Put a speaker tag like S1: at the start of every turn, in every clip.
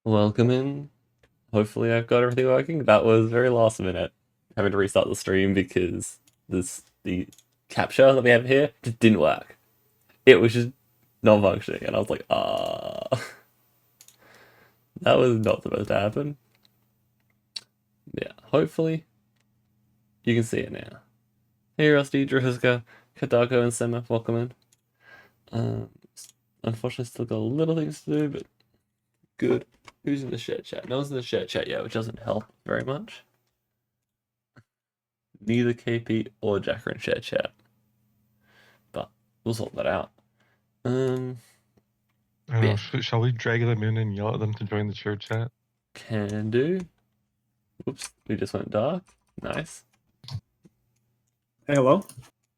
S1: Welcome in. Hopefully I've got everything working. That was very last minute. Having to restart the stream because the capture that we have here just didn't work. It was just not functioning, and I was like, that was not supposed to happen. Yeah, hopefully you can see it now. Hey Rusty, Druhiska, Kadako, and Sema, welcome in. Um, Unfortunately still got little things to do, but good. Who's in the share chat? No one's in the share chat yet, which doesn't help very much. Neither KP or Jack are in share chat. But we'll sort that out. Yeah.
S2: Shall we drag them in and yell at them to join the share chat?
S1: Can do. Whoops, we just went dark. Nice.
S3: Hey, hello.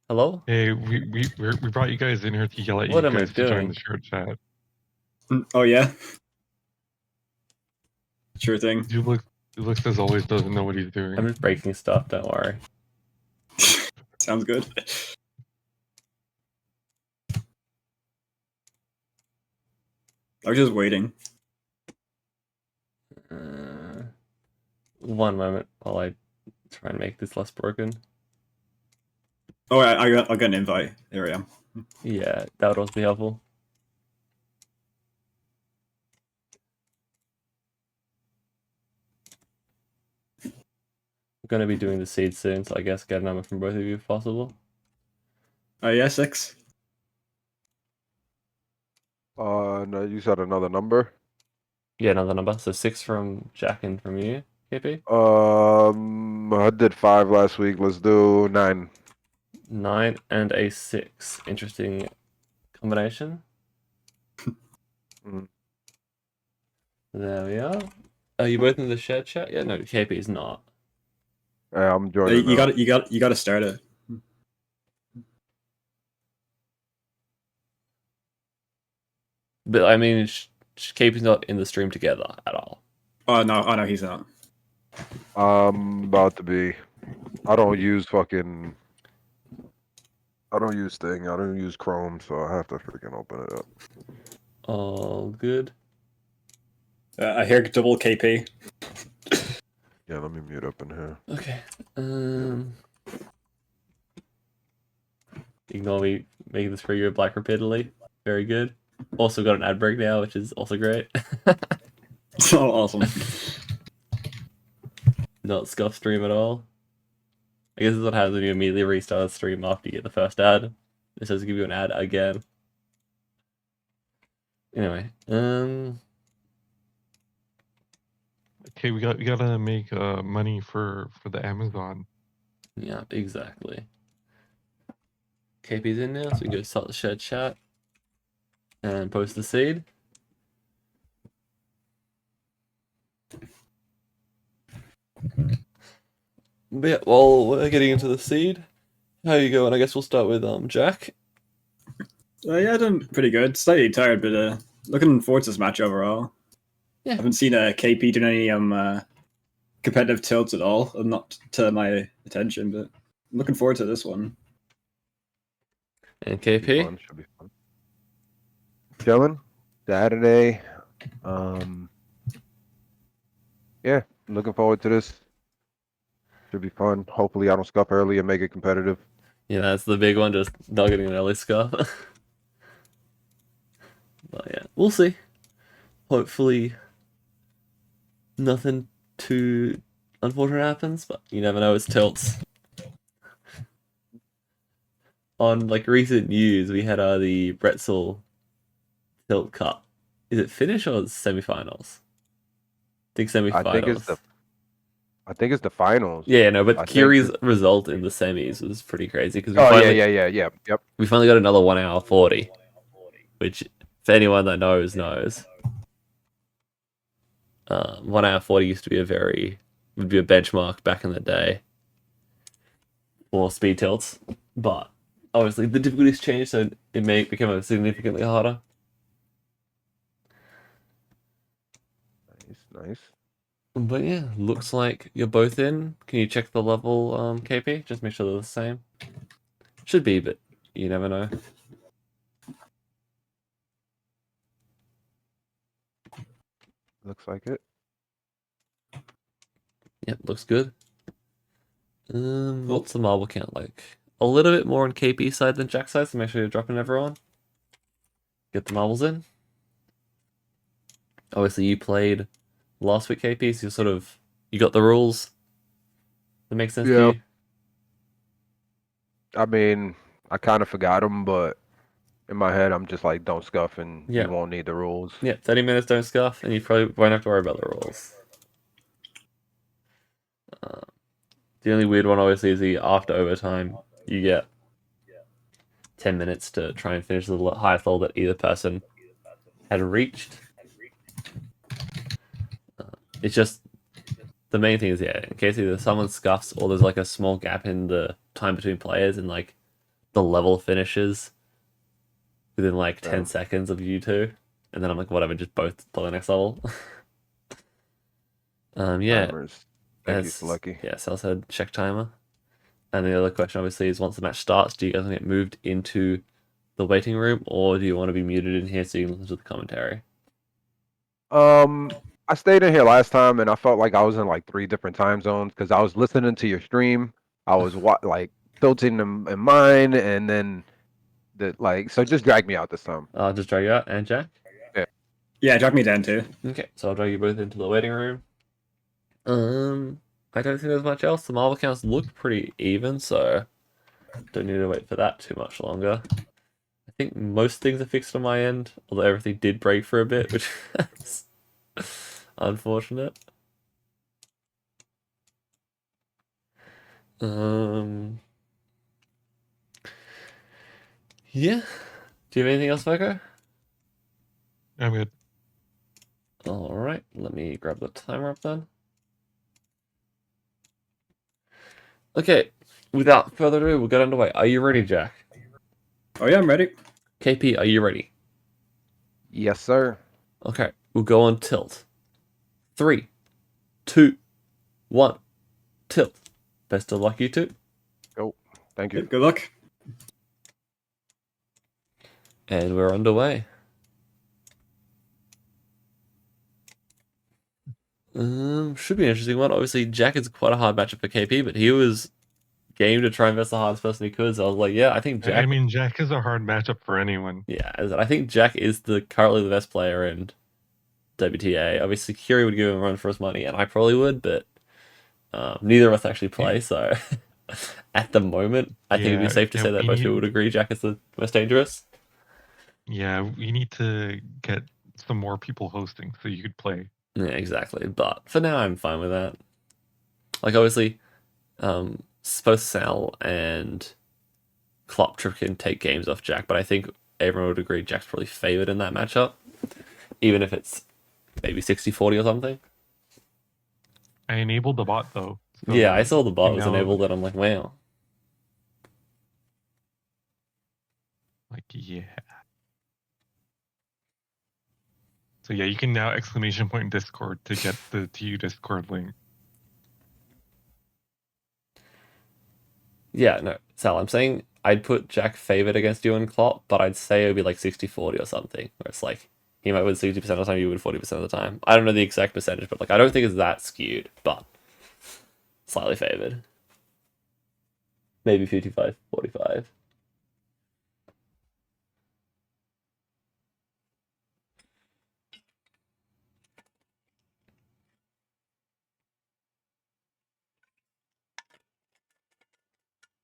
S1: Hello?
S2: Hey, we brought you guys in here to yell at
S1: What
S2: you
S1: am I
S2: guys to join
S1: doing?
S2: the share chat.
S3: Oh, yeah? Sure thing.
S2: You looks as always doesn't know what he's doing.
S1: I'm just breaking stuff, don't worry.
S3: Sounds good. I was just waiting.
S1: One moment while I try and make this less broken.
S3: Oh, I got an invite. There I am.
S1: Yeah, that would also be helpful. I'm going to be doing the seed soon, so I guess get a number from both of you if possible.
S3: Yeah, 6.
S4: No, you said another number.
S1: Yeah, another number. So 6 from Jack and from you, KP.
S4: I did 5 last week. Let's do 9.
S1: 9 and a 6. Interesting combination. There we are. Are you both in the shared chat? Yeah, no, KP is not.
S4: Yeah, I'm joining.
S3: You got to start it.
S1: But I mean, KP's not in the stream together at all.
S3: Oh no, he's not.
S4: I'm about to be. I don't use Thing. I don't use Chrome, so I have to freaking open it up.
S1: All good.
S3: I hear double KP.
S4: Yeah, let me mute up in here.
S1: Okay. Ignore me making this for you black repeatedly. Very good. Also got an ad break now, which is also great.
S3: So awesome.
S1: Not scuff stream at all. I guess this is what happens when you immediately restart a stream after you get the first ad. It says give you an ad again. Anyway,
S2: Okay, we gotta make money for the Amazon.
S1: yeah, exactly. KP's in now, so we can go start the shared chat and post the seed. But yeah, while we're getting into the seed, how you going? I guess we'll start with Jack.
S3: Yeah, doing pretty good. Slightly tired, but looking forward to this match overall.
S1: Yeah.
S3: I haven't seen KP doing any competitive tilts at all. Not to my attention, but I'm looking forward to this one.
S1: And KP.
S4: Should be fun. Chilling. Saturday. Yeah, looking forward to this. Should be fun. Hopefully, I don't scuff early and make it competitive.
S1: Yeah, that's the big one, just not getting an early scuff. But yeah, we'll see. Hopefully, nothing too unfortunate happens, but you never know, it's tilts. On like recent news, we had the Bretzel tilt cup. Is it finish or semifinals? I think semifinals.
S4: I think it's the finals.
S1: Yeah, no, but Kiri's result in the semis was pretty crazy because
S4: yep.
S1: We finally got another 1 hour 40, which if anyone that knows. 1 hour 40 used to be would be a benchmark back in the day for speed tilts, but obviously the difficulties changed, so it may become significantly harder.
S4: Nice.
S1: But yeah, looks like you're both in. Can you check the level, KP? Just make sure they're the same. Should be, but you never know.
S4: Looks like it.
S1: Yep, looks good. What's the marble count like? A little bit more on KP side than Jack side, so make sure you're dropping everyone. Get the marbles in. Obviously, you played last week, KP, so you got the rules. That makes sense to
S4: Yeah.
S1: you?
S4: I mean, I kind of forgot them, but in my head, I'm just like, don't scuff, and
S1: Yeah.
S4: you won't need the rules.
S1: Yeah, 30 minutes, don't scuff, and you probably won't have to worry about the rules. The only weird one, obviously, is after overtime, you get 10 minutes to try and finish the highest level that either person had reached. It's just, the main thing is, yeah, in case either someone scuffs or there's like a small gap in the time between players and like the level finishes within like 10 seconds of you two. And then I'm like, whatever, just both play the next level. Yeah.
S4: Timers. Thank you, Lucky.
S1: Yeah, so I said check timer. And the other question obviously is, once the match starts, do you guys get moved into the waiting room, or do you want to be muted in here so you can listen to the commentary?
S4: I stayed in here last time, and I felt like I was in like 3 different time zones because I was listening to your stream. I was like tilting them in mine, and then so just drag me out this time.
S1: I'll just drag you out. And Jack?
S3: Yeah, drag me down too.
S1: Okay, so I'll drag you both into the waiting room. I don't think there's much else. The marble counts look pretty even, so don't need to wait for that too much longer. I think most things are fixed on my end, although everything did break for a bit, which is unfortunate. Yeah. Do you have anything else, Foco?
S2: I'm good.
S1: Alright, let me grab the timer up then. Okay, without further ado, we'll get underway. Are you ready, Jack?
S3: Oh yeah, I'm ready.
S1: KP, are you ready?
S4: Yes, sir.
S1: Okay, we'll go on tilt. 3, 2, 1, tilt. Best of luck, you two.
S4: Go. Thank you.
S3: Good luck.
S1: And we're underway. Should be an interesting one. Obviously, Jack is quite a hard matchup for KP, but he was game to try and invest the hardest person he could. So I was like, yeah, I think Jack.
S2: I mean, Jack is a hard matchup for anyone.
S1: Yeah, I think Jack is currently the best player in WTA. Obviously, Curie would give him a run for his money, and I probably would, but neither of us actually play. So at the moment, I think it'd be safe to say that most people would agree Jack is the most dangerous.
S2: Yeah, we need to get some more people hosting so you could play.
S1: Yeah, exactly. But for now, I'm fine with that. Like, obviously, both Sal and Klopp can take games off Jack, but I think everyone would agree Jack's probably favored in that matchup, even if it's maybe 60-40 or something.
S2: I enabled the bot, though.
S1: So yeah, I saw the bot was enabled, and I'm like, wow.
S2: Like, yeah. So yeah, you can now ! Discord to get the TU Discord link.
S1: Yeah, no, Sal, I'm saying I'd put Jack favored against you and Klopp, but I'd say it would be like 60-40 or something, where it's like he might win 60% of the time, you win 40% of the time. I don't know the exact percentage, but like I don't think it's that skewed, but slightly favored. Maybe 55-45.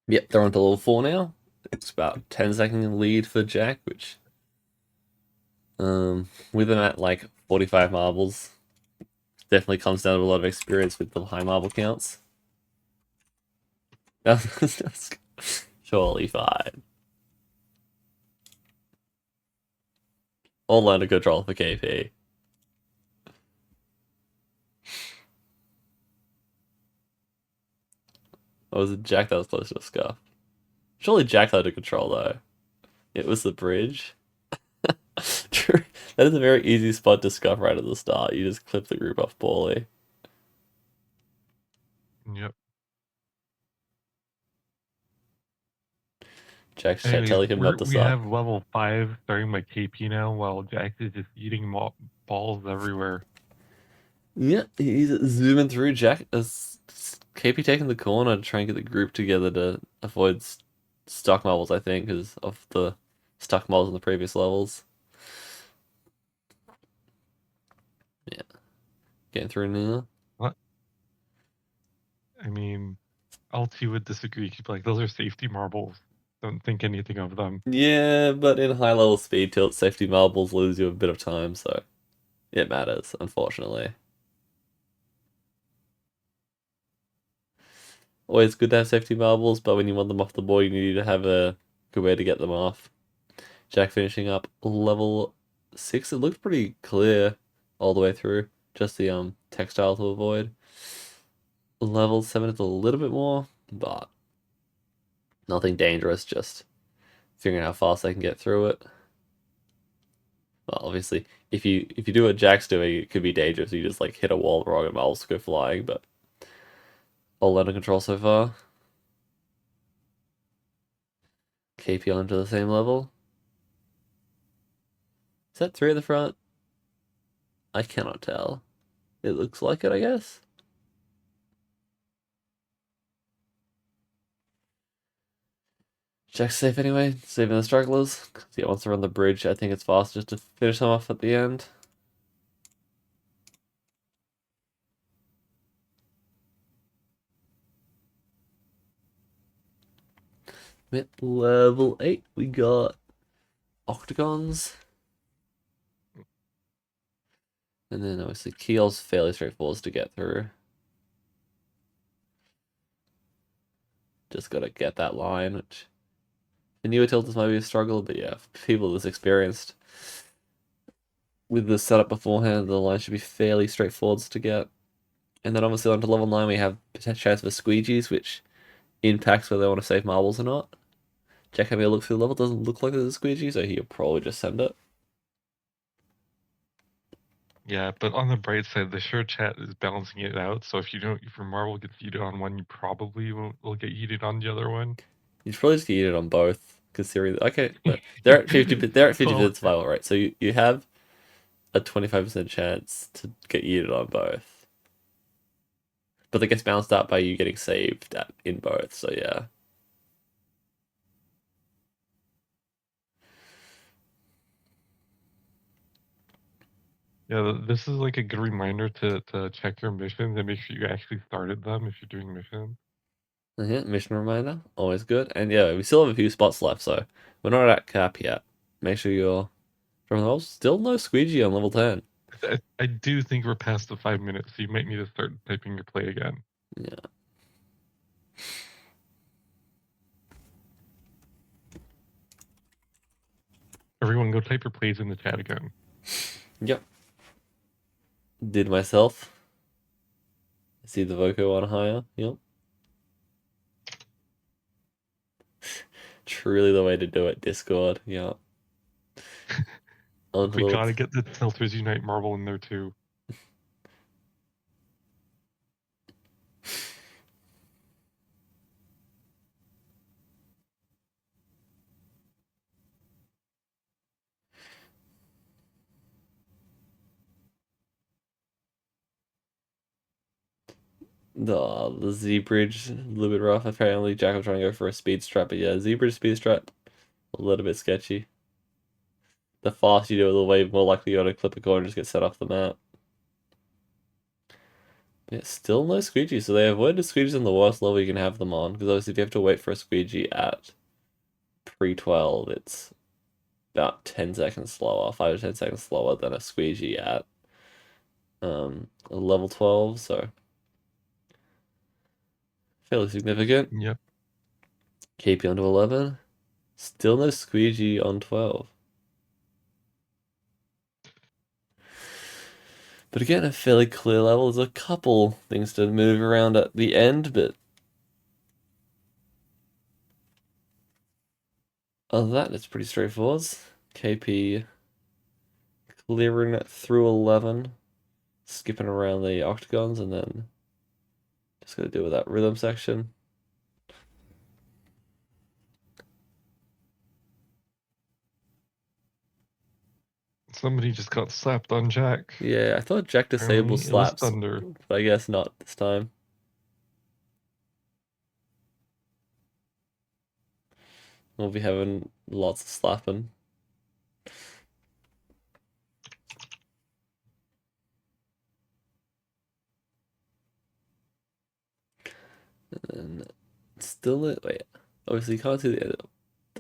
S1: Yep, they're on to level 4 now. It's about 10-second lead for Jack, which with them at like 45 marbles, definitely comes down to a lot of experience with the high marble counts. Surely fine. All under control for KP. Or was it Jack that was close to a scuff? Surely Jack had to control though. It was the bridge. True. That is a very easy spot to scuff right at the start. You just clip the group off poorly.
S2: Yep.
S1: Jack's telling him not to
S2: we
S1: suck.
S2: have level 5 starting by KP now, while Jack is just eating balls everywhere.
S1: Yeah, he's zooming through. Jack is KP taking the corner to try and get the group together to avoid stuck marbles, I think, because of the stuck marbles in the previous levels. Yeah. Getting through now.
S2: What? I mean, LT would disagree. He'd be like, those are safety marbles. Don't think anything of them.
S1: Yeah, but in high level speed tilt, safety marbles lose you a bit of time, so it matters, unfortunately. Always good to have safety marbles, but when you want them off the board, you need to have a good way to get them off. Jack finishing up level 6. It looks pretty clear all the way through. Just the textile to avoid. Level 7 is a little bit more, but nothing dangerous, just figuring out how fast I can get through it. Well, obviously, if you do what Jack's doing, it could be dangerous. You just like hit a wall wrong and marbles go flying, but all under control so far. KP onto the same level. Is that 3 at the front? I cannot tell. It looks like it, I guess. Jack's safe anyway, saving the strugglers. He wants to run the bridge. I think it's fast just to finish them off at the end. At level 8, we got octagons. And then obviously Keel's fairly straightforward to get through. Just gotta get that line, which for newer tilters might be a struggle, but yeah, for people this experienced with the setup beforehand, the line should be fairly straightforward to get. And then obviously onto level 9 we have potential chance for squeegees, which impacts whether they want to save marbles or not. Jack having a look through the level doesn't look like there's a squeegee, so he'll probably just send it.
S2: Yeah, but on the bright side, the sure chat is balancing it out. So if your marble gets yeeted on one, you probably will get yeeted on the other one.
S1: You should probably just get it on both, considering okay, but they're at 50% survival rate, so you have a 25% chance to get yeeted on both. But that gets balanced out by you getting saved in both, so yeah.
S2: Yeah, this is like a good reminder to check your missions and make sure you actually started them if you're doing missions.
S1: Yeah, mission reminder, always good. And yeah, we still have a few spots left, so we're not at cap yet. Make sure you're from those. Still no squeegee on level 10.
S2: I do think we're past the 5 minutes, so you might need to start typing your play again.
S1: Yeah.
S2: Everyone go type your plays in the chat again.
S1: Yep. Did myself. See the Voco on higher. Yep. Truly the way to do it, Discord. Yep.
S2: We gotta get the TiltersUnite marble in there too.
S1: The Z bridge, a little bit rough. Apparently, Jack was trying to go for a speed strat, but yeah, Z bridge speed strat, a little bit sketchy. The faster you do it, the way more likely you're to clip a corner and just get set off the map. Yeah, still no squeegee, so they avoided squeegees on the worst level you can have them on, because obviously if you have to wait for a squeegee at pre-12, it's about 10 seconds slower, 5 to 10 seconds slower than a squeegee at level 12, so fairly significant.
S2: Yep.
S1: KP onto 11. Still no squeegee on 12. But again, a fairly clear level. There's a couple things to move around at the end, but other than that, it's pretty straightforward. KP clearing it through 11, skipping around the octagons, and then just gotta deal with that rhythm section.
S2: Somebody just got slapped on Jack.
S1: Yeah, I thought Jack
S2: Apparently
S1: disables
S2: it was
S1: slaps,
S2: Thunder.
S1: but I guess not this time. We'll be having lots of slapping. And still, wait. Obviously, you can't see the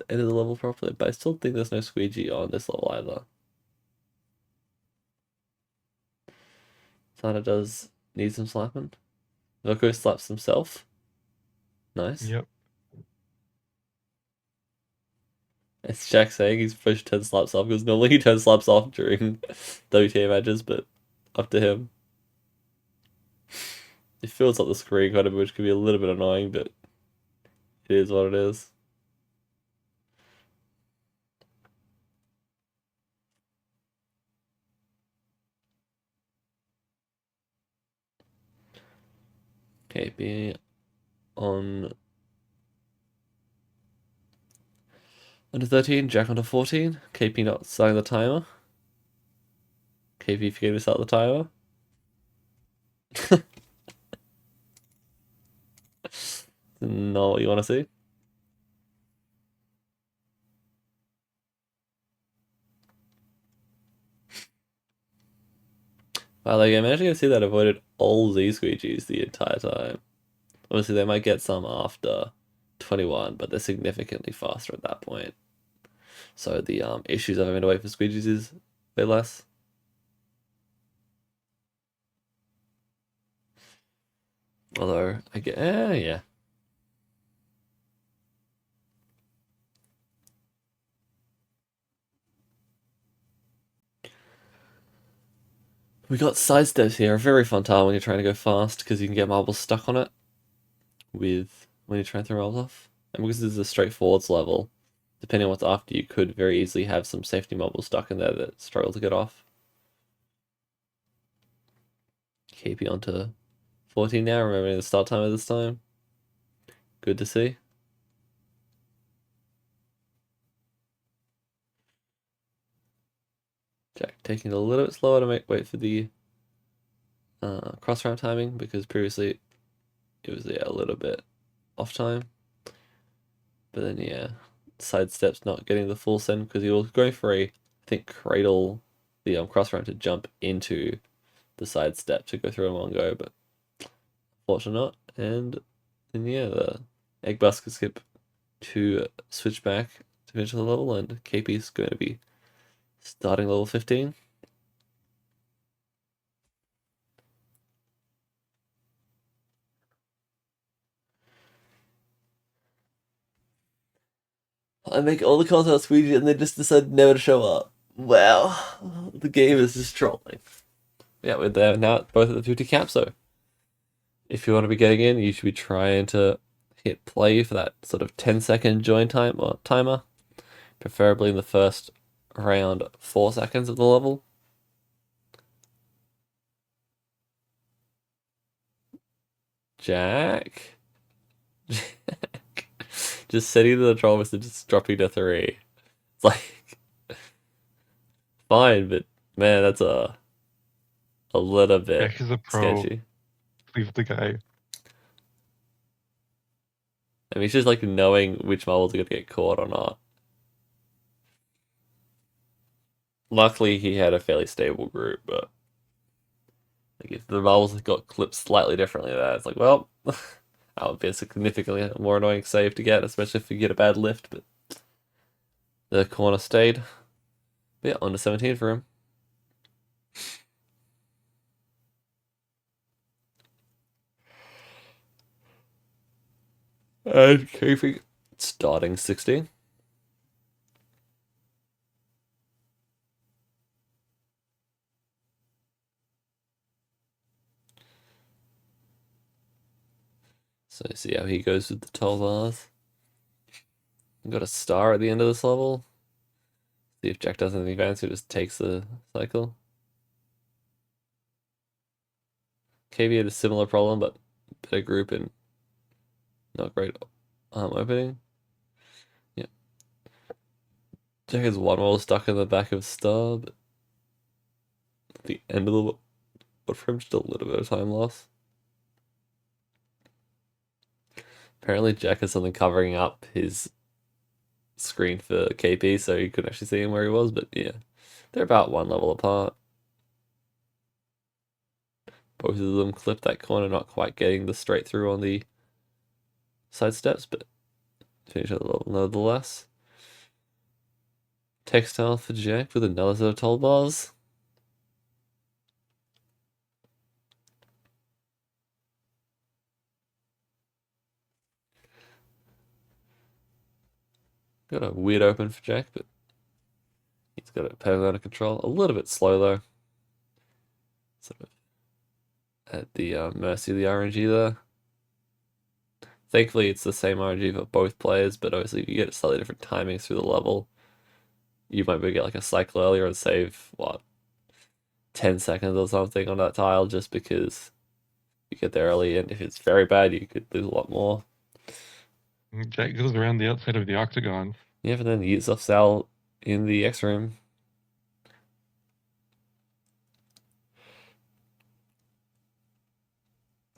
S1: end of the level properly, but I still think there's no squeegee on this level either. Sana does need some slapping. Voko slaps himself. Nice.
S2: Yep.
S1: It's Jack saying he's pushed 10 slaps off because normally he turns slaps off during WTA matches, but up to him. It fills up the screen quite a bit, which could be a little bit annoying, but it is what it is. KP on under 13, Jack onto 14. KP not starting the timer. KP forgetting to start the timer. Not what you want to see. Wow, like I managed to see that avoided all Z squeegees the entire time. Obviously, they might get some after 21, but they're significantly faster at that point. So the issues of having to wait for squeegees is way less. Although, I get, yeah. We got side steps here, a very fun time when you're trying to go fast, because you can get marbles stuck on it when you're trying to throw marbles off. And because this is a straightforwards level, depending on what's after, you could very easily have some safety marbles stuck in there that struggle to get off. KP onto 14 now, remembering the start timer this time. Good to see. Jack taking it a little bit slower to wait for the cross round timing, because previously it was a little bit off time. But then yeah, side steps not getting the full send because he was going for I think cradle the cross round to jump into the side step to go through in one go, but fortunately not. And then yeah, the egg basket skip to switch back to finish the level, and KP is going to be starting level 15. I make all the content on Squeegee and they just decide never to show up. Wow, the game is just trolling. Yeah, we're there now at both at the 50 cap, so if you want to be getting in, you should be trying to hit play for that sort of 10-second join time or timer, preferably in the first around 4 seconds of the level. Jack? Jack. Just setting the control was just dropping to 3. It's like, fine, but man, that's a little bit
S2: Jack is a pro.
S1: sketchy.
S2: Leave the guy.
S1: I mean, it's just like knowing which marbles are going to get caught or not. Luckily, he had a fairly stable group, but like if the marbles got clipped slightly differently, it's like, well, that would be a significantly more annoying save to get, especially if you get a bad lift. But the corner stayed. But yeah, on to 17 for him. And Kofi starting 16. So see how he goes with the 12 bars. Got a star at the end of this level. See if Jack does anything fancy, just takes the cycle. KB had a similar problem, but better group and not great opening. Yeah. Jack has one wall stuck in the back of star, but the end of the wood frame, just a little bit of time loss. Apparently Jack has something covering up his screen for KP, so you couldn't actually see him where he was, but yeah, they're about one level apart. Both of them clipped that corner, not quite getting the straight through on the side steps, but finish at the level nonetheless. Textile for Jack with another set of toll bars. Got a weird open for Jack, but he's got it perfectly under control. A little bit slow though. Sort of at the mercy of the RNG there. Thankfully, it's the same RNG for both players, but obviously if you get slightly different timings through the level, you might be able to get like a cycle earlier and save, what, 10 seconds or something on that tile just because you get there early, and if it's very bad, you could lose a lot more.
S2: Jack goes around the outside of the octagon.
S1: Yeah, but then he eats off Sal in the X room.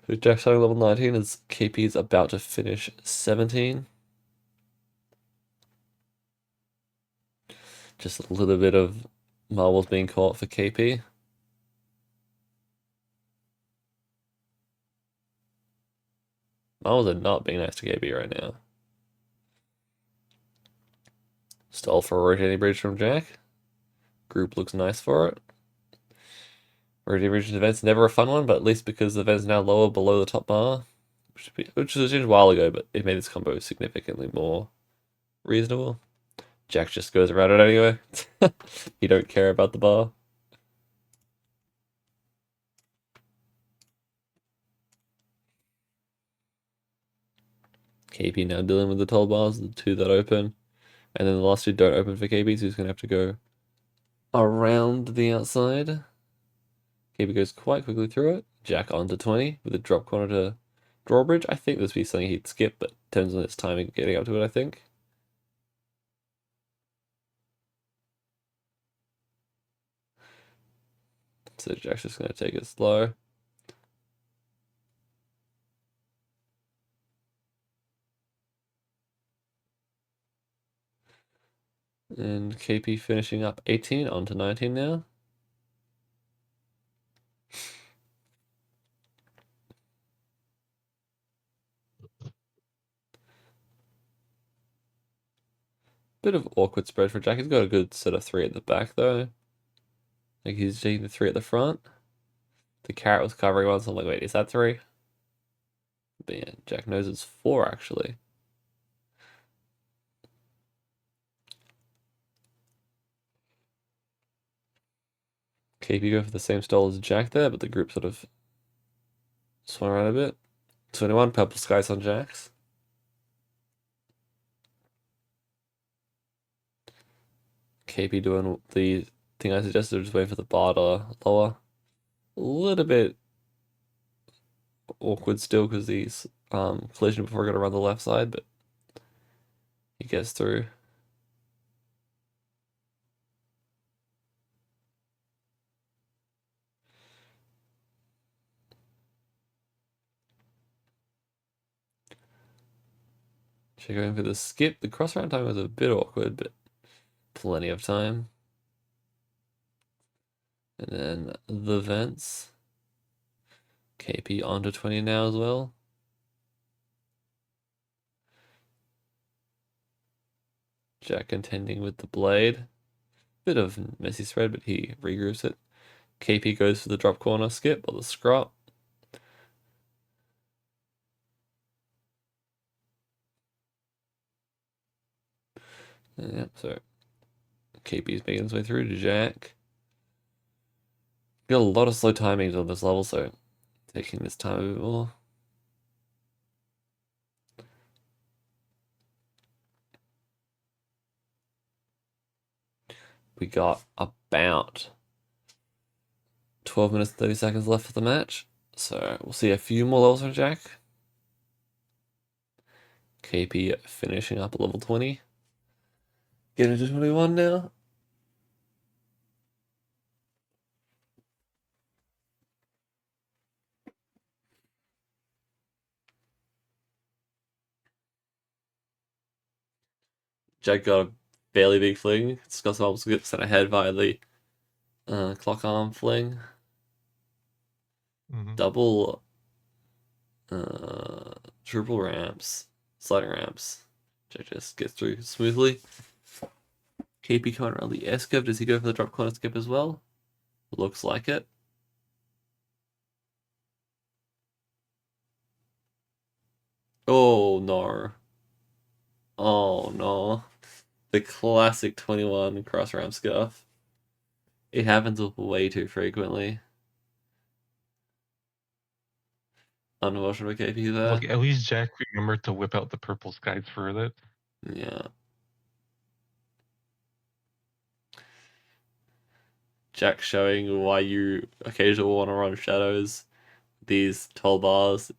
S1: So Jack starting level 19 as KP is about to finish 17. Just a little bit of marbles being caught for KP. Marbles are not being nice to KP right now. Stall for a rotating bridge from Jack. Group looks nice for it. Rotating bridge event's never a fun one, but at least because the event's now lower below the top bar, which was changed a while ago, but it made this combo significantly more reasonable. Jack just goes around it anyway. He don't care about the bar. KP now dealing with the toll bars, the two that open. And then the last two don't open for KP, so he's going to have to go around the outside. KP goes quite quickly through it. Jack onto 20 with a drop corner to drawbridge. I think this would be something he'd skip, but depends on his timing getting up to it, I think. So Jack's just going to take it slow. And KP finishing up 18 onto 19 now. Bit of awkward spread for Jack. He's got a good set of 3 at the back though. Like he's taking the 3 at the front. The carrot was covering one, so I'm like, wait, is that 3? But yeah, Jack knows it's 4 actually. KP go for the same stall as Jack there, but the group sort of swung around a bit. 21, purple skies on Jack's. KP doing the thing I suggested, just waiting for the bar to lower. A little bit awkward still because he's collision before going to run the left side, but he gets through. Check going for the skip. The cross round time was a bit awkward, but plenty of time. And then the vents. KP onto 20 now as well. Jack contending with the blade. Bit of messy spread, but he regroups it. KP goes for the drop corner skip or the scrop. Yep, so KP's making his way through to Jack. Got a lot of slow timings on this level, so taking this time a bit more. We got about 12 minutes and 30 seconds left for the match, so we'll see a few more levels from Jack. KP finishing up at level 20. Getting to 21 now. Jack got a fairly big fling. Scott Marbles gets sent ahead via the clock arm fling.
S2: Mhm.
S1: Double triple ramps, sliding ramps. Jack just gets through smoothly. KP coming around the S curve. Does he go for the drop corner skip as well? Looks like it. Oh no. Oh no. The classic 21 cross ramp scuff. It happens way too frequently. Unfortunate for KP there.
S2: Look, at least Jack remembered to whip out the purple skies for it.
S1: Yeah. Jack showing why you occasionally want to run shadows, these tall bars,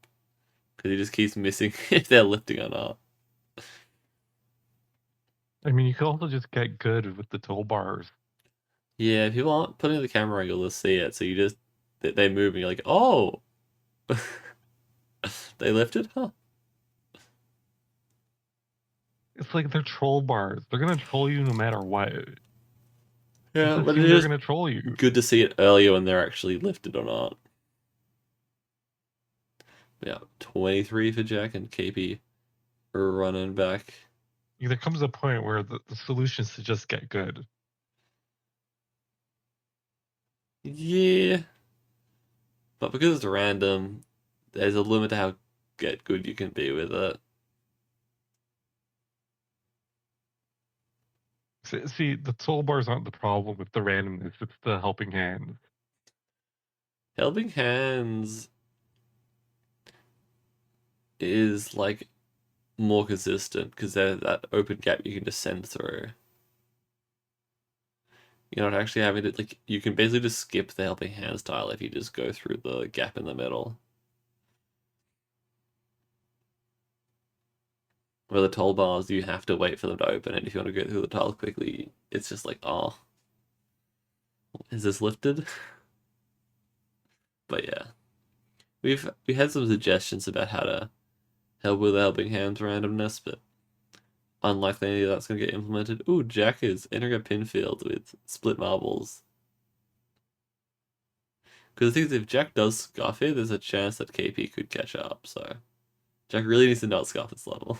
S1: because he just keeps missing if they're lifting or not.
S2: I mean, you could also just get good with the toll bars.
S1: Yeah, people aren't putting the camera angle to see it, so you just they move and you're like, oh, they lifted, huh?
S2: It's like they're troll bars. They're gonna troll you no matter what.
S1: Yeah,
S2: Just
S1: but
S2: assume
S1: it
S2: they're
S1: is
S2: gonna troll you.
S1: good to see it earlier when they're actually lifted or not. Yeah, 23 for Jack and KP running back.
S2: There comes a point where the solution is to just get good.
S1: Yeah, but because it's random, there's a limit to how get good you can be with it.
S2: See, the toll bars aren't the problem with the randomness. It's the helping hands.
S1: Helping hands is like more consistent because there's that open gap you can descend through. You're not actually having to, like, you can basically just skip the helping hands tile if you just go through the gap in the middle. Where the toll bars, you have to wait for them to open, and if you want to go through the tiles quickly, it's just like, oh, is this lifted? But yeah, we had some suggestions about how to help with the helping hands randomness, but unlikely any of that's going to get implemented. Ooh, Jack is entering a pin field with split marbles. Because the thing is, if Jack does scuff it, there's a chance that KP could catch up, so Jack really needs to not scuff this level.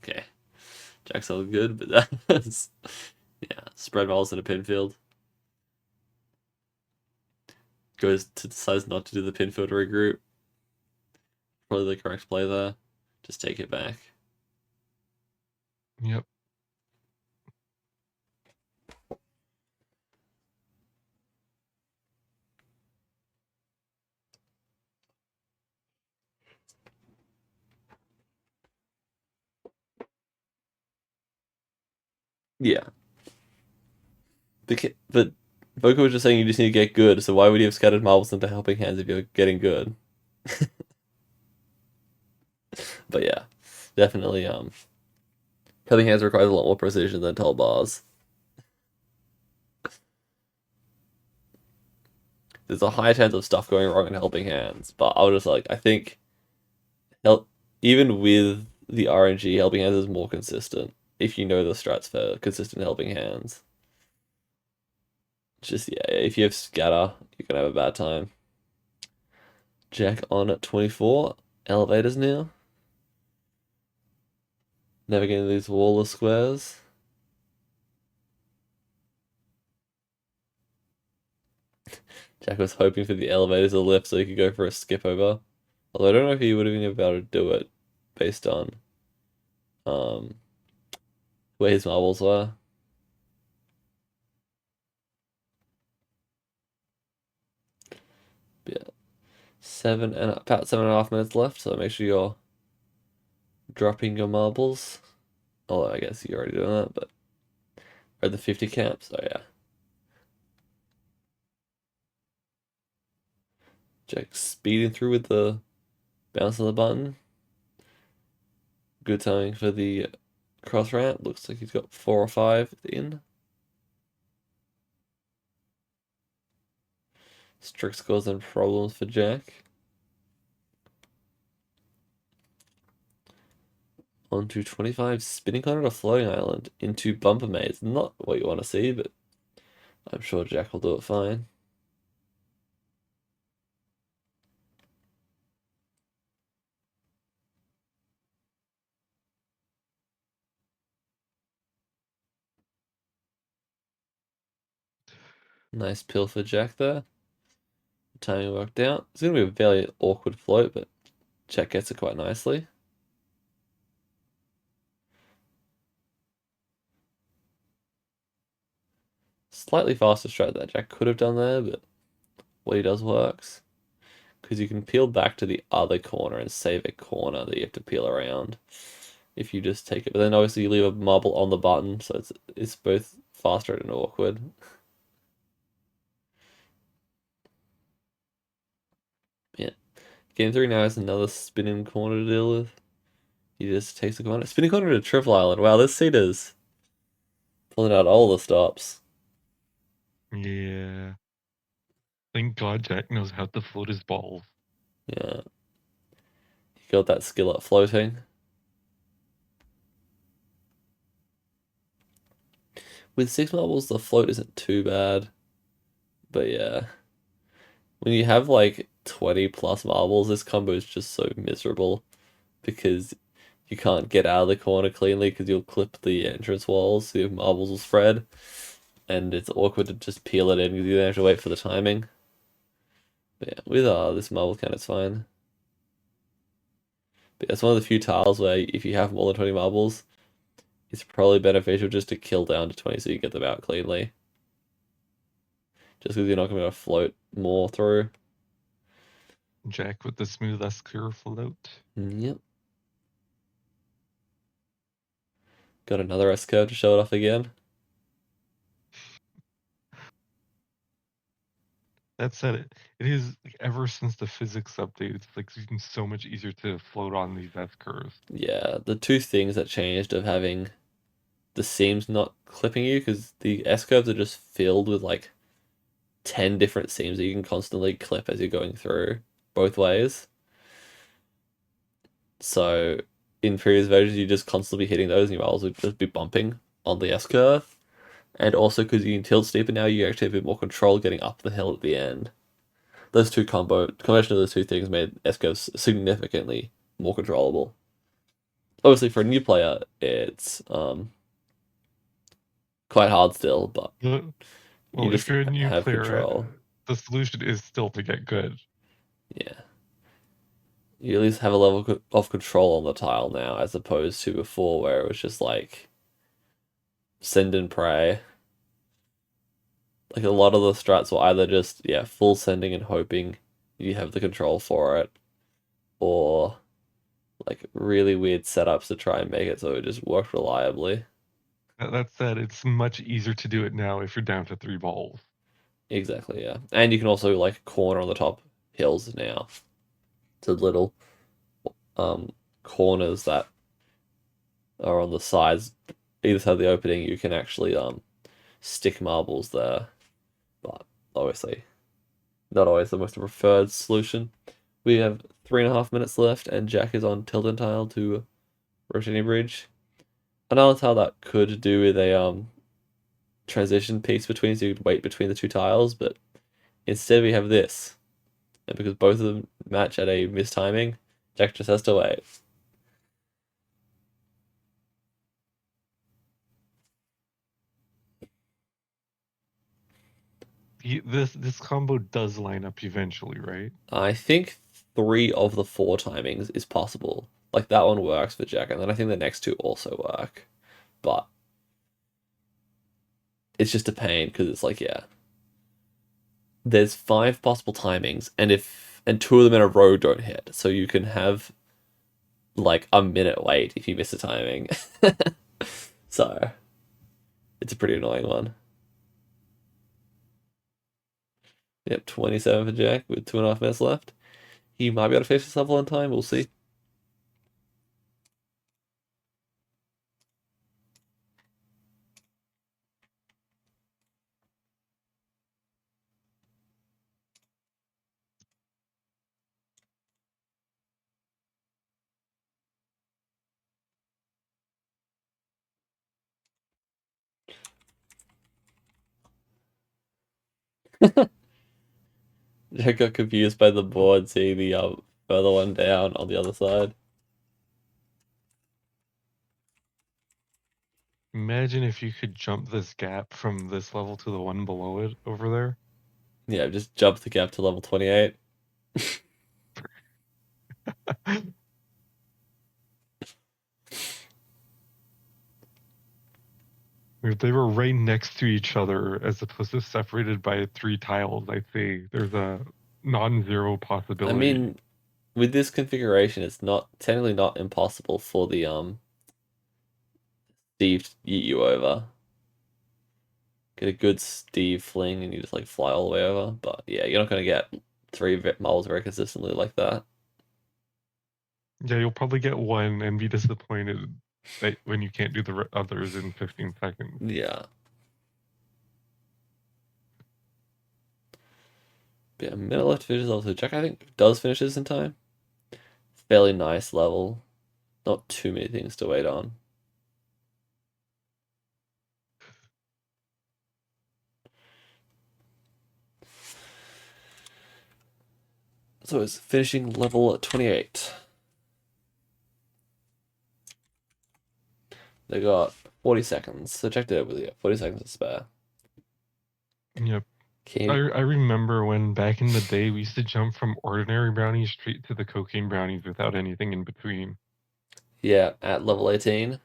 S1: Okay. Jack's all good, but that's... yeah, spread marbles in a pin field. Decides not to do the pin field regroup. Probably the correct play there. Just take it back.
S2: Yep.
S1: Yeah. But Boca was just saying you just need to get good, so why would you have scattered marbles into helping hands if you're getting good? But yeah, definitely, helping hands requires a lot more precision than tall bars. There's a high chance of stuff going wrong in helping hands, but I was just like, I think even with the RNG, helping hands is more consistent if you know the strats for consistent helping hands. Just, yeah, if you have scatter, you're gonna have a bad time. Jack on at 24. Elevators now. Never getting these wall of squares. Jack was hoping for the elevators to lift so he could go for a skip over. Although I don't know if he would have been able to do it based on where his marbles were. But yeah. About 7.5 minutes left, so make sure you're dropping your marbles. Although I guess you're already doing that, but we're at the 50 camp, so yeah. Jack speeding through with the bounce on the button. Good timing for the cross ramp. Looks like he's got 4 or 5 at the end. Strict scores and problems for Jack. Onto 25, spinning corner to floating island into bumper maze. Not what you want to see, but I'm sure Jack will do it fine. Nice pill for Jack there. Timing worked out. It's going to be a very awkward float, but Jack gets it quite nicely. Slightly faster strat that Jack could have done there, but what he does works. Because you can peel back to the other corner and save a corner that you have to peel around if you just take it. But then obviously you leave a marble on the button, so it's both faster and awkward. Yeah. Game 3 now has another spinning corner to deal with. He just takes the corner. Spinning corner to triple island. Wow, this seat is pulling out all the stops.
S2: Yeah. Thank God Jack knows how to float his balls.
S1: Yeah. He got that skill at floating. With 6 marbles, the float isn't too bad. But yeah. When you have like 20 plus marbles, this combo is just so miserable. Because you can't get out of the corner cleanly because you'll clip the entrance walls, so your marbles will spread. And it's awkward to just peel it in because you then have to wait for the timing. But yeah, with this marble count, it's fine. But it's one of the few tiles where if you have more than 20 marbles, it's probably beneficial just to kill down to 20 so you get them out cleanly. Just because you're not going to float more through.
S2: Jack with the smoothest curve float.
S1: Yep. Got another S curve to show it off again.
S2: That said, it is like, ever since the physics update, it's like been so much easier to float on these S curves.
S1: Yeah, the two things that changed of having the seams not clipping you, because the S curves are just filled with like 10 different seams that you can constantly clip as you're going through both ways. So in previous versions, you just constantly be hitting those and your rolls would just be bumping on the S curve. And also because you can tilt steeper now, you actually have a bit more control getting up the hill at the end. Those two combination of those two things made S curves significantly more controllable. Obviously, for a new player, it's quite hard still, but
S2: Well,
S1: you just
S2: if you're a new
S1: have
S2: player,
S1: control.
S2: the solution is still to get good.
S1: Yeah. You at least have a level of control on the tile now, as opposed to before where it was just like send and pray. Like a lot of the strats were either just, yeah, full sending and hoping you have the control for it, or like really weird setups to try and make it so it just worked reliably.
S2: That said, it's much easier to do it now if you're down to 3 balls.
S1: Exactly, yeah. And you can also like corner on the top hills now. To little corners that are on the sides, either side of the opening, you can actually stick marbles there. But obviously, not always the most preferred solution. We have 3.5 minutes left, and Jack is on Tilden tile to rotating bridge. Another tile that could do with a transition piece between, so you could wait between the two tiles, but instead we have this. And because both of them match at a mistiming, Jack just has to wait.
S2: This combo does line up eventually, right?
S1: I think 3 of the 4 timings is possible. Like that one works for Jack, and then I think the next 2 also work. But it's just a pain because it's like, yeah, there's 5 possible timings, and 2 of them in a row don't hit, so you can have like a minute wait if you miss a timing. So it's a pretty annoying one. Yep, 27 for Jack with 2.5 minutes left. He might be able to finish this level on time. We'll see. I got confused by the board seeing the further one down on the other side.
S2: Imagine if you could jump this gap from this level to the one below it over there.
S1: Yeah, just jump the gap to level 28.
S2: If they were right next to each other as opposed to separated by 3 tiles, I'd say there's a non-zero
S1: I
S2: possibility.
S1: mean, with this configuration, it's technically not impossible for the Steve to yeet you over. Get a good Steve fling and you just like fly all the way over. But yeah, you're not gonna get 3 marbles very consistently like that.
S2: Yeah, you'll probably get one and be disappointed that when you can't do the others in 15 seconds.
S1: Yeah. But yeah, minute left to finish level 2. Jack, I think, does finish this in time. Fairly nice level. Not too many things to wait on. So it's finishing level 28. They got 40 seconds. So Jack did it with 40 seconds to spare.
S2: Yep.
S1: Can
S2: I remember when back in the day we used to jump from ordinary brownies straight to the cocaine brownies without anything in between.
S1: Yeah, at level 18.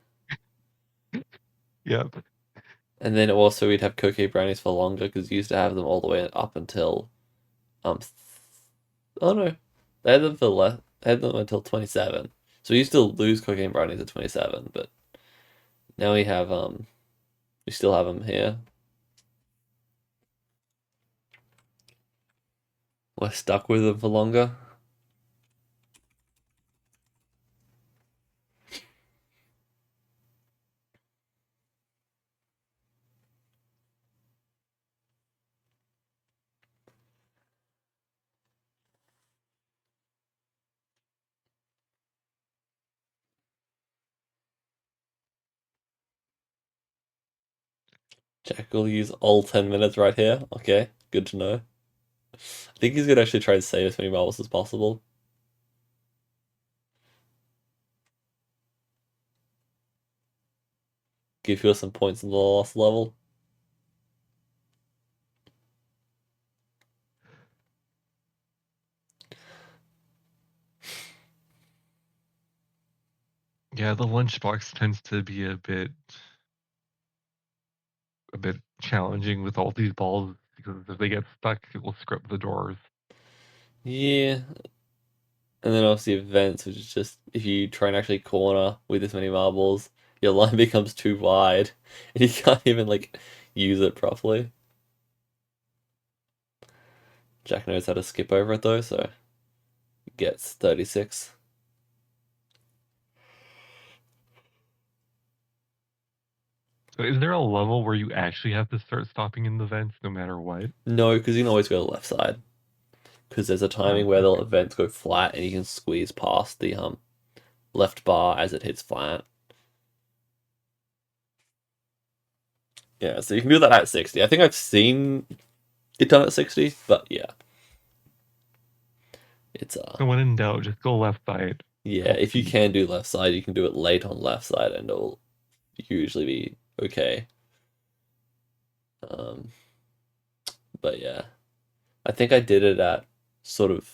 S2: Yep.
S1: And then also we'd have cocaine brownies for longer because you used to have them all the way up until oh no. They had them until 27. So we used to lose cocaine brownies at 27, but now we still have them here. We're stuck with them for longer. Jack will use all 10 minutes right here. Okay, good to know. I think he's gonna actually try and save as many marbles as possible. Give you some points in the last level.
S2: Yeah, the lunchbox tends to be a bit challenging with all these balls because if they get stuck, it will scrub the doors.
S1: Yeah. And then obviously events, which is just if you try and actually corner with this many marbles, your line becomes too wide and you can't even like use it properly. Jack knows how to skip over it though, so he gets 36.
S2: So is there a level where you actually have to start stopping in the vents no matter what?
S1: No, because you can always go to the left side. Because there's a timing
S2: Oh,
S1: where the
S2: okay.
S1: events go flat and you can squeeze past the left bar as it hits flat. Yeah, so you can do that at 60. I think I've seen it done at 60, but yeah. It's
S2: So when in doubt, just go left side.
S1: yeah,
S2: Help
S1: if you
S2: speed.
S1: can do left side, you can do it late on left side and it'll usually be okay. But yeah. I think I did it at sort of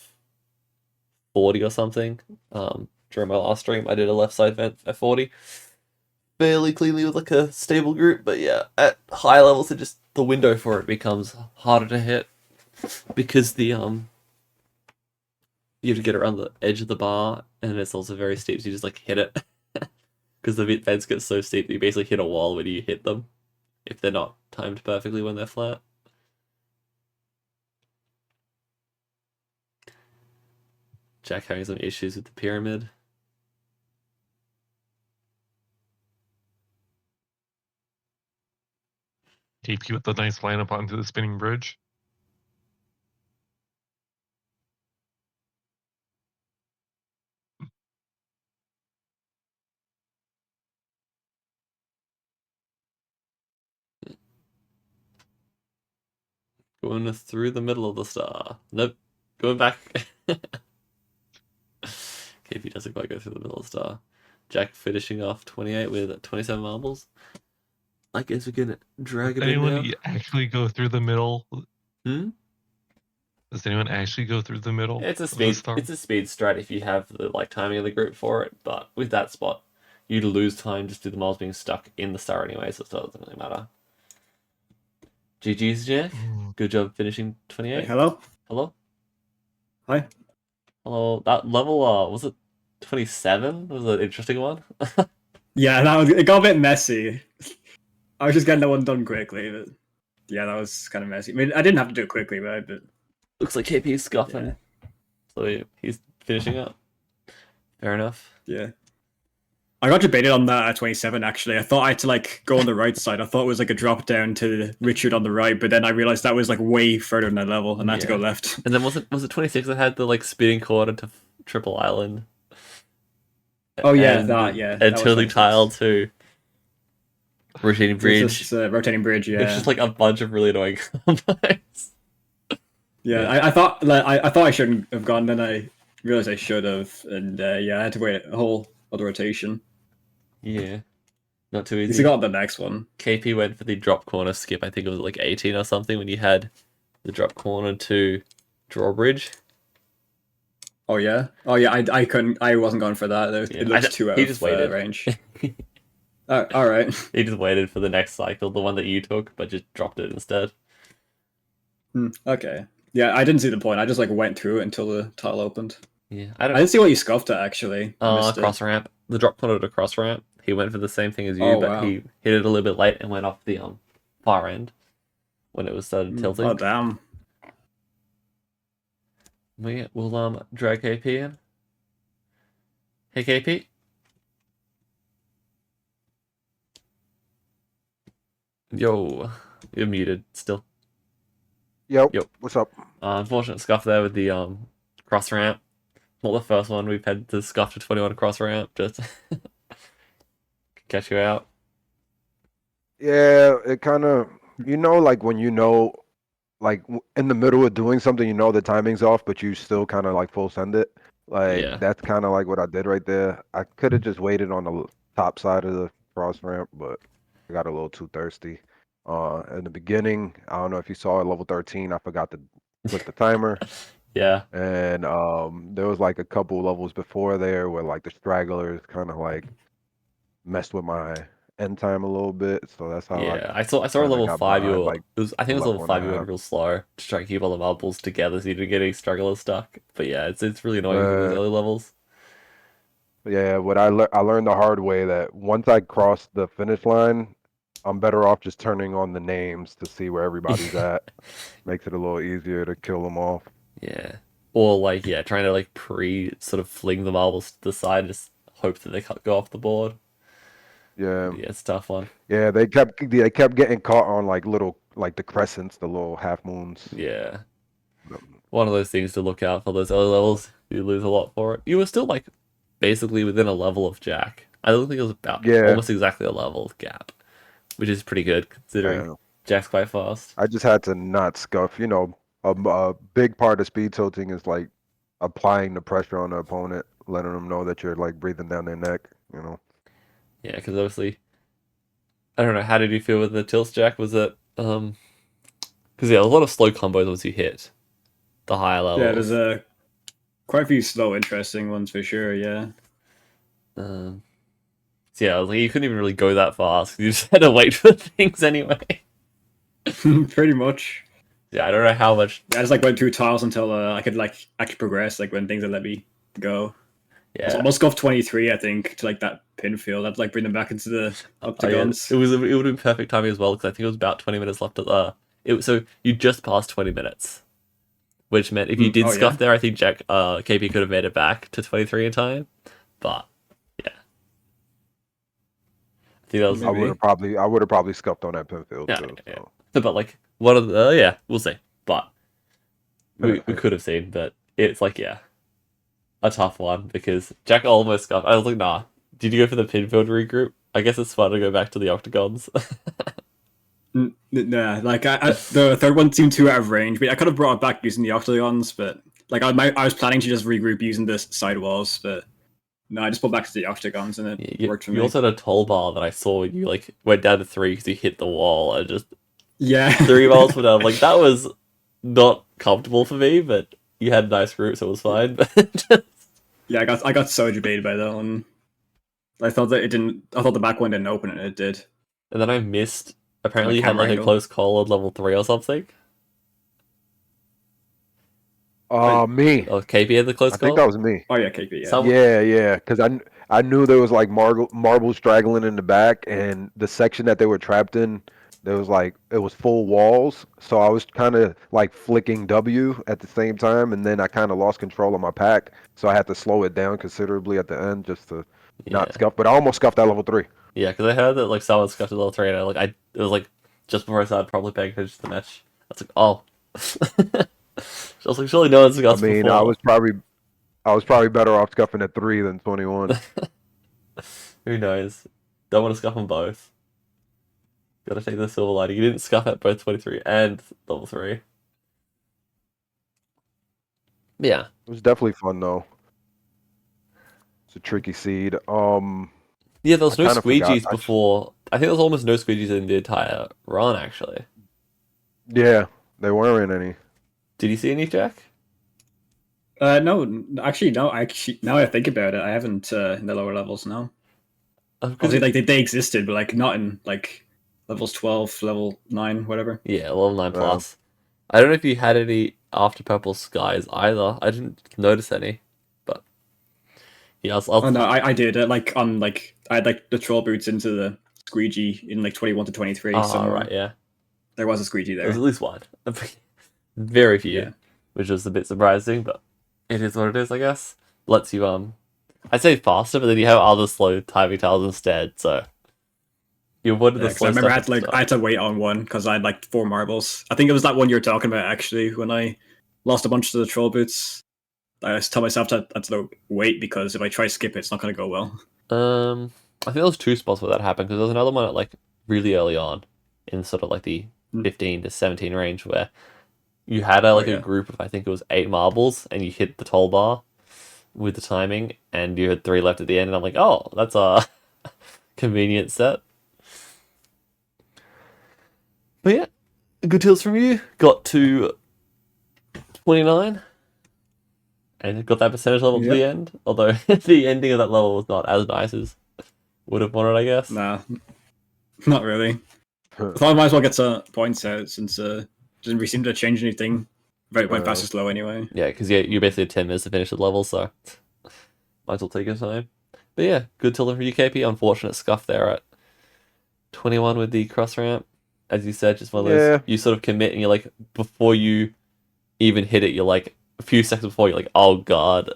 S1: 40 or something. During my last stream, I did a left side vent at 40. Fairly cleanly with like a stable group, but yeah, at high levels, the window for it becomes harder to hit because you have to get around the edge of the bar, and it's also very steep, so you just like hit it because the vents get so steep that you basically hit a wall when you hit them if they're not timed perfectly when they're flat. Jack having some issues with the pyramid.
S2: Tape you with the nice lineup onto the spinning bridge.
S1: Going through the middle of the star. Nope. Going back. KP doesn't quite go through the middle of the star. Jack finishing off 28 with 27 marbles. I guess we can drag him in
S2: Anyone
S1: now.
S2: actually go through the middle?
S1: Hmm?
S2: Does anyone actually go through the middle?
S1: It's a
S2: of the
S1: speed.
S2: star?
S1: It's a speed strat if you have the timing of the group for it. But with that spot, you'd lose time just due to the marbles being stuck in the star anyway, so it doesn't really matter. GG's, Jack. Good job finishing 28.
S3: Hey, hello.
S1: Hello.
S3: Hi.
S1: Hello. That level was it 27? Was an interesting one.
S3: Yeah, it got a bit messy. I was just getting that one done quickly, but yeah, that was kind of messy. I mean, I didn't have to do it quickly, right? But
S1: Looks like KP's scuffing.
S3: Yeah.
S1: So he's finishing up. Fair enough.
S3: yeah, I got debated on that at 27. Actually, I thought I had to like go on the right side. I thought it was like a drop down to Richard on the right, but then I realized that was like way further than that level, and I had to go
S1: Yeah.
S3: left.
S1: And then was it 26 that had the like spinning corner to Triple Island?
S3: Oh yeah,
S1: and,
S3: that yeah.
S1: And
S3: that was
S1: tilting
S3: 26.
S1: tile too. Rotating bridge.
S3: This rotating bridge. Yeah,
S1: It's just like a bunch of really annoying combos.
S3: yeah.
S1: yeah.
S3: I thought like I thought I shouldn't have gone. Then I realized I should have, and yeah, I had to wait a whole other rotation.
S1: Yeah. Not too
S3: You
S1: easy.
S3: got the next one.
S1: KP went for the drop corner skip. I think it was like 18 or something when you had the drop corner to drawbridge.
S3: Oh yeah. I couldn't. I wasn't going for that. It looks too out
S1: he just
S3: of
S1: waited.
S3: range. All right.
S1: He just waited for the next cycle, the one that you took, but just dropped it instead.
S3: Okay. Yeah, I didn't see the point. I just like went through it until the tile opened.
S1: Yeah,
S3: I didn't see what you scuffed at actually. I missed it.
S1: cross ramp. The drop corner to cross ramp. He went for the same thing as you,
S3: Oh,
S1: but
S3: wow.
S1: he hit it a little bit late and went off the far end when it was started tilting.
S3: Oh damn.
S1: We'll drag KP in. Hey KP. Yo, you're muted still.
S4: Yep.
S1: Yep.
S4: What's up?
S1: Unfortunate scuff there with the cross ramp. Not the first one we've had to scuff to 21 cross ramp. Just catch you out.
S4: Yeah, it kind of, like when like in the middle of doing something, the timing's off, but you still kind of like full send it. Like
S1: Yeah.
S4: that's kind of like what I did right there. I could have just waited on the top side of the cross ramp, but I got a little too thirsty. In the beginning, I don't know if you saw at level 13, I forgot to click the timer.
S1: Yeah.
S4: And there was like a couple levels before there where like the stragglers kind of like messed with my end time a little bit. So that's how
S1: Yeah, I saw a
S4: kinda
S1: level
S4: got
S1: 5
S4: behind, like,
S1: I think it was
S4: level
S1: level 5
S4: and a
S1: you went
S4: half.
S1: real slow to try and keep all the marbles together so you didn't get any strugglers stuck. But yeah, it's really annoying in those early levels.
S4: Yeah, what I learned the hard way that once I cross the finish line, I'm better off just turning on the names to see where everybody's at. Makes it a little easier to kill them off.
S1: Yeah. Or like trying to like sort of fling the marbles to the side and just hope that they go off the board.
S4: Yeah.
S1: Yeah, it's a tough one.
S4: Yeah, they kept getting caught on like little like the crescents, the little half moons.
S1: Yeah. One of those things to look out for those early levels. You lose a lot for it. You were still like basically within a level of Jack. I don't think it was about almost exactly a level gap, which is pretty good considering Jack's quite fast.
S4: I just had to not scuff. A big part of speed tilting is like applying the pressure on the opponent, letting them know that you're like breathing down their neck.
S1: Yeah, because obviously, I don't know. How did you feel with the tilts, Jack? Was it because a lot of slow combos once you hit the higher levels.
S3: Yeah, there's quite a few slow, interesting ones for sure. Yeah.
S1: So yeah, like, you couldn't even really go that fast. You just had to wait for things anyway.
S3: Pretty much.
S1: Yeah, I don't know how much.
S3: I just like went through tiles until I could like actually progress. Like when things would let me go.
S1: Yeah,
S3: So almost got 23, I think, to like that pin field. I'd like bring them back into the octagons.
S1: It would have been perfect timing as well because I think it was about 20 minutes left at so you just passed 20 minutes, which meant if you did scuff there, I think Jack KP could have made it back to 23 in time. But yeah, I think that was.
S4: I would have probably scuffed on that pin field too.
S1: Yeah.
S4: So.
S1: But like one of the we'll see. But we could have seen, but it's like a tough one because Jack almost scuffed. I was like, nah. Did you go for the pin field regroup? I guess it's fun to go back to the octagons.
S3: Nah, like the third one seemed too out of range, but I could have brought it back using the octagons, but like I was planning to just regroup using the side walls, but no, I just put back to the octagons and it
S1: Yeah,
S3: worked for
S1: you
S3: me.
S1: also had a toll bar that I saw when you like went down to 3 because you hit the wall and just
S3: Yeah,
S1: 3 balls were down. Like that was not comfortable for me, but you had a nice route, so it was fine. But just...
S3: yeah, I got so debated by that one. I thought that it didn't. I thought the back one didn't open, and it did.
S1: And then I missed.
S3: On
S1: Apparently,
S3: the
S1: you had
S3: camera
S1: like a
S3: angle.
S1: close call on level 3 or something.
S4: Me.
S1: Oh, KP had the close
S4: I think
S1: call.
S4: that was me.
S3: Oh yeah, KP. Yeah.
S1: Some-
S4: Yeah, because I knew there was like marble straggling in the back, and the section that they were trapped in, there was like it was full walls. So I was kind of like flicking W at the same time, and then I kind of lost control of my pack, so I had to slow it down considerably at the end just to
S1: Yeah,
S4: not scuff. But I almost scuffed that level 3.
S1: yeah, because I heard that like someone scuffed a level 3, and it was like just before I started probably paying attention to the match. I was like, oh. I was like, surely no one's
S4: I
S1: scuffed
S4: mean,
S1: before.
S4: I was probably better off scuffing at 3 than 21.
S1: Who knows? Don't want to scuff them both. Gotta take the silver lining. You didn't scuff at both 23 and level 3. Yeah.
S4: It was definitely fun though. It's a tricky seed.
S1: Yeah, there was
S4: I
S1: no
S4: kinda forgot,
S1: squeegees before. I think there was almost no squeegees in the entire run, actually.
S4: Yeah, there weren't any.
S1: Did you see any, Jack?
S3: No, actually, no. Now I think about it, I haven't in the lower levels. No, obviously, like they existed, but like not in like levels 12, level 9, whatever.
S1: Yeah, level 9 plus. I don't know if you had any after Purple Skies either. I didn't notice any. But yeah,
S3: Oh no, I did. Like on like I had like the troll boots into the squeegee in like 21 to 23.
S1: Ah,
S3: somewhere.
S1: right, yeah.
S3: There was a squeegee
S1: There was
S3: there.
S1: at least one. Very few.
S3: Yeah.
S1: Which was a bit surprising, but it is what it is, I guess. Lets you I'd say faster, but then you have other slow timing tiles instead, so you avoided
S3: Yeah,
S1: the
S3: 'cause
S1: slow
S3: I remember
S1: stuff at the
S3: I had to wait on one because I had like 4 marbles. I think it was that one you're talking about actually when I lost a bunch of the troll boots. I just tell myself to wait because if I try to skip it, it's not going to go well.
S1: I think there was 2 spots where that happened because there was another one at like really early on in sort of like the 15 to 17 range where you had a group of I think it was 8 marbles and you hit the toll bar with the timing and you had 3 left at the end and I'm like, oh, that's a convenient set. But yeah, good tills from you. Got to 29 and got that percentage level to the end. Although the ending of that level was not as nice as would have wanted, I guess.
S3: Nah, not really. I thought I might as well get some points out since doesn't really seem to change anything. Went fast as low anyway.
S1: Yeah, because you basically had 10 minutes to finish the level, so might as well take your time. But yeah, good tilt from UKP. Unfortunate scuff there at 21 with the cross ramp. As you said, just one of those, you sort of commit and you're like, before you even hit it, you're like, a few seconds before, you're like, oh god.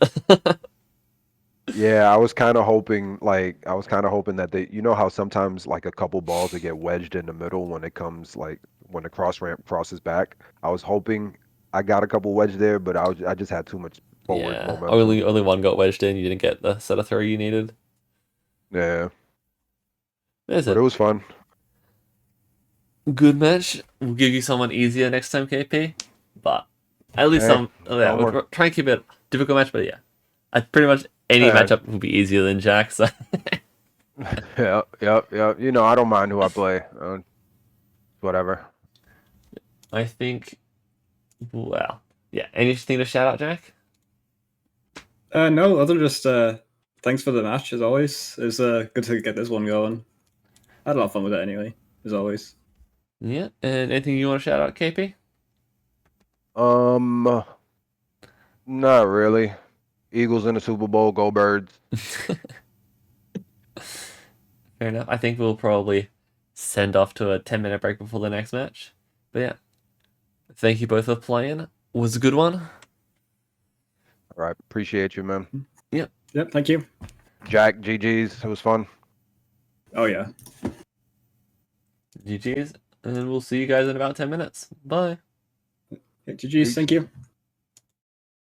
S4: Yeah, I was kind of hoping that they, you know how sometimes like a couple balls that get wedged in the middle when it comes like when the cross ramp crosses back. I was hoping I got a couple wedged there, but I just had too much forward momentum.
S1: Only one got wedged in. You didn't get the set of 3 you needed.
S4: Yeah,
S1: but
S4: it was fun.
S1: Good match. We'll give you someone easier next time, KP. But at least we'll try and keep it a difficult match. But yeah, pretty much any matchup will be easier than Jack. So.
S4: Yep. You know, I don't mind who I play. Whatever.
S1: I think. Well, yeah. Anything to shout out, Jack?
S3: No, other than just thanks for the match as always. It was good to get this one going. I had a lot of fun with it anyway, as always.
S1: Yeah, and anything you want to shout out, KP?
S4: Not really. Eagles in the Super Bowl, go Birds.
S1: Fair enough. I think we'll probably send off to a 10-minute break before the next match. But yeah, thank you both for playing. It was a good one.
S4: All right, appreciate you, man.
S1: Yep,
S3: thank you.
S4: Jack, GG's, it was fun.
S3: Oh yeah.
S1: GG's, and we'll see you guys in about 10 minutes. Bye.
S3: GG's, thank you.